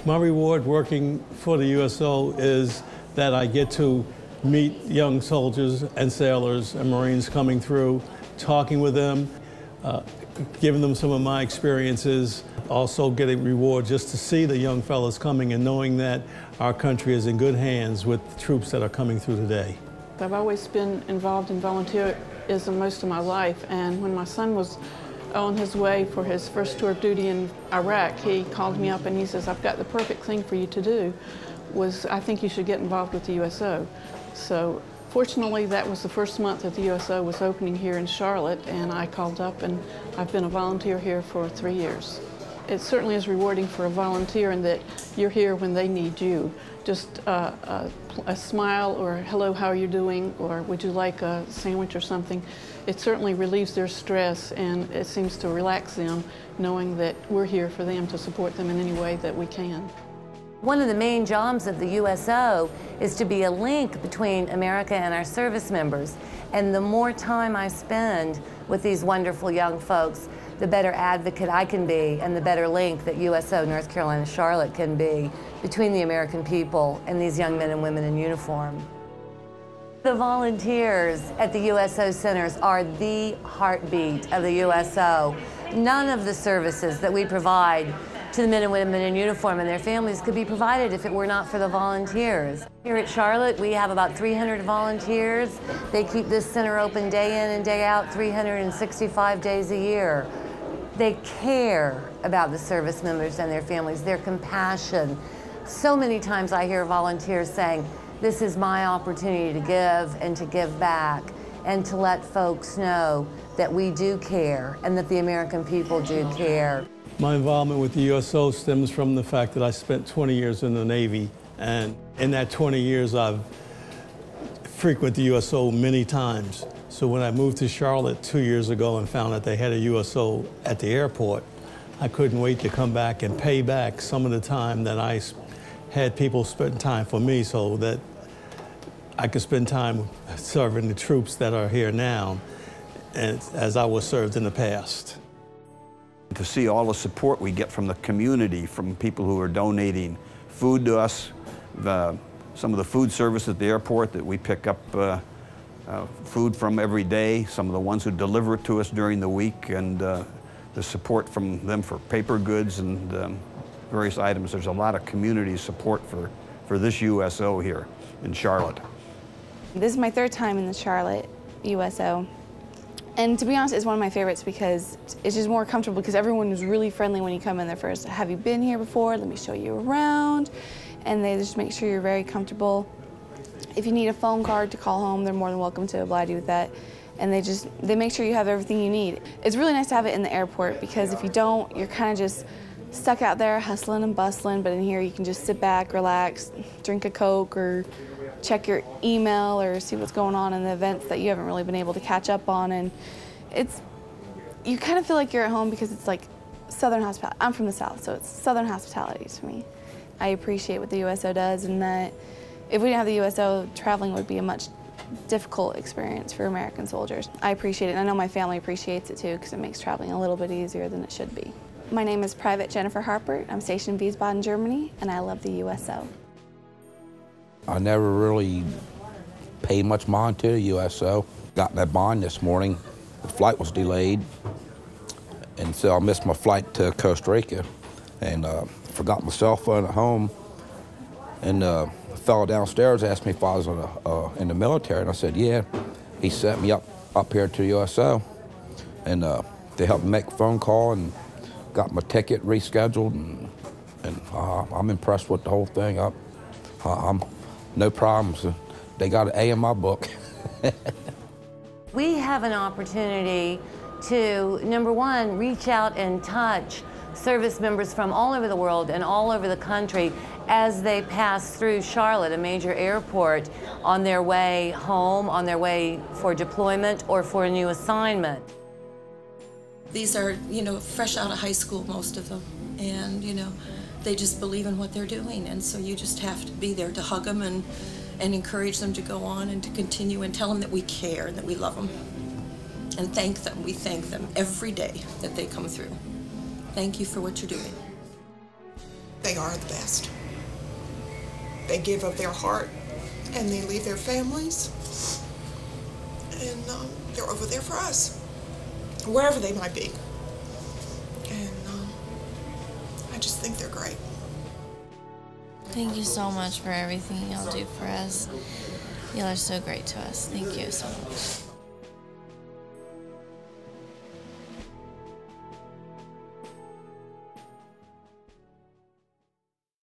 My reward working for the USO is that I get to meet young soldiers and sailors and Marines coming through, talking with them, giving them some of my experiences, also getting reward just to see the young fellas coming and knowing that our country is in good hands with the troops that are coming through today. I've always been involved in volunteerism most of my life, and when my son was on his way for his first tour of duty in Iraq, he called me up and he says, "I've got the perfect thing for you to do. I think you should get involved with the USO." So fortunately, that was the first month that the USO was opening here in Charlotte, and I called up, and I've been a volunteer here for 3 years. It certainly is rewarding for a volunteer in that you're here when they need you. Just a smile or hello, how are you doing, or would you like a sandwich or something. It certainly relieves their stress, and it seems to relax them knowing that we're here for them to support them in any way that we can. One of the main jobs of the USO is to be a link between America and our service members. And the more time I spend with these wonderful young folks, the better advocate I can be and the better link that USO North Carolina Charlotte can be between the American people and these young men and women in uniform. The volunteers at the USO centers are the heartbeat of the USO. None of the services that we provide to the men and women in uniform and their families could be provided if it were not for the volunteers. Here at Charlotte, we have about 300 volunteers. They keep this center open day in and day out, 365 days a year. They care about the service members and their families, their compassion. So many times I hear volunteers saying, "This is my opportunity to give and to give back and to let folks know that we do care and that the American people do care." My involvement with the USO stems from the fact that I spent 20 years in the Navy, and in that 20 years I've frequented the USO many times. So when I moved to Charlotte 2 years ago and found that they had a USO at the airport, I couldn't wait to come back and pay back some of the time that I had people spend time for me so that I could spend time serving the troops that are here now as I was served in the past. To see all the support we get from the community, from people who are donating food to us, some of the food service at the airport that we pick up food from every day, some of the ones who deliver it to us during the week, and the support from them for paper goods and various items. There's a lot of community support for this USO here in Charlotte. This is my third time in the Charlotte USO. And to be honest, it's one of my favorites because it's just more comfortable because everyone is really friendly when you come in there first. "Have you been here before? Let me show you around." And they just make sure you're very comfortable. If you need a phone card to call home, they're more than welcome to oblige you with that. And they make sure you have everything you need. It's really nice to have it in the airport because if you don't, you're kind of just stuck out there hustling and bustling, but in here you can just sit back, relax, drink a Coke, or check your email or see what's going on in the events that you haven't really been able to catch up on. And you kind of feel like you're at home because it's like Southern hospitality. I'm from the South, so it's Southern hospitality to me. I appreciate what the USO does, and that if we didn't have the USO, traveling would be a much difficult experience for American soldiers. I appreciate it, and I know my family appreciates it too because it makes traveling a little bit easier than it should be. My name is Private Jennifer Harper. I'm stationed in Wiesbaden, Germany, and I love the USO. I never really paid much mind to the USO. Got that bond this morning. The flight was delayed, and so I missed my flight to Costa Rica, and forgot my cell phone at home. And a fellow downstairs asked me if I was in the military, and I said, yeah. He sent me up here to the USO, and they helped me make a phone call and got my ticket rescheduled, and I'm impressed with the whole thing. I'm no problems. They got an A in my book. We have an opportunity to, number one, reach out and touch service members from all over the world and all over the country as they pass through Charlotte, a major airport, on their way home, on their way for deployment or for a new assignment. These are, fresh out of high school, most of them, and, they just believe in what they're doing, and so you just have to be there to hug them and encourage them to go on and to continue and tell them that we care and that we love them and thank them. We thank them every day that they come through. Thank you for what you're doing. They are the best. They give of their heart, and they leave their families, and they're over there for us, wherever they might be. And I just think they're great. Thank you so much for everything y'all do for us. Y'all are so great to us. Thank you so much.